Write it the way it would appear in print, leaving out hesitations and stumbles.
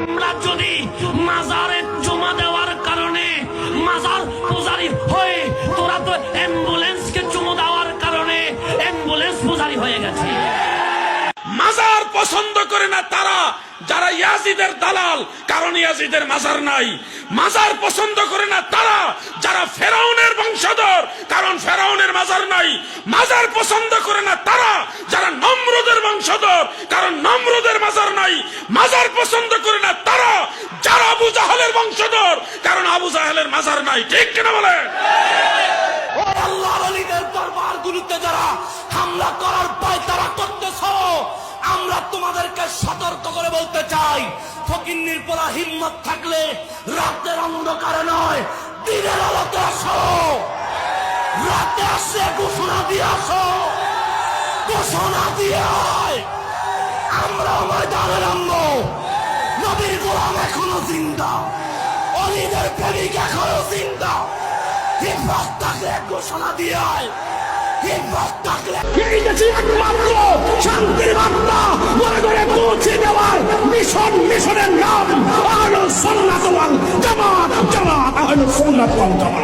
আমরা যদি মাজারে জমা দেওয়ার কারণে মাজার পূজারি হয়ে, তোরা তো অ্যাম্বুলেন্সকে চুমু দেওয়ার কারণে অ্যাম্বুলেন্স পূজারি হয়ে গেছে। মাজার পছন্দ করে না তারা যারা ইয়াজিদের দালাল, কারণ ইয়াজিদের মাজার নাই। মাজার পছন্দ করে না তারা যারা ফেরাউনের বংশধর, কারণ ফেরাউনের মাজার নাই। মাজার পছন্দ করে না তারা যারা নমরুদের বংশধর, কারণ নমরুদের মাজার নাই। মাজার পছন্দ করে না তারা যারা আবু জাহেলের বংশধর, কারণ আবু জাহেলের মাজার নাই। ঠিক কিনা বলে? আল্লাহর ওলিদের দরবারগুলোতে যারা হামলা করার পায়তারা করতেছ, আমরা তোমাদেরকে সতর্ক করে বলতে চাই, ফকিন্নির পোলা হিম্মত থাকলে রাতের অন্ধকারে নয়, দিনের আলোতে আসো। রাতে আসে ঘোষণা দিয়ে আসো, ঘোষণা দিয়ে আমরা ময়দানে নামবো। নবীর গোলাম এখনো জিন্দা, অলিদের প্রেমিক এখনো জিন্দা। হিম্মত থাকলে ঘোষণা দিয়ে আয়, হিম্মত থাকলে। এই দেশে একমাত্র শান্তির বার্তা ঘরে ঘরে পৌঁছে দেওয়ার মিশনের নাম আহলুস সুন্নাত ওয়াল জামাত, জামাত আহলুস সুন্নাত ওয়াল জামাত।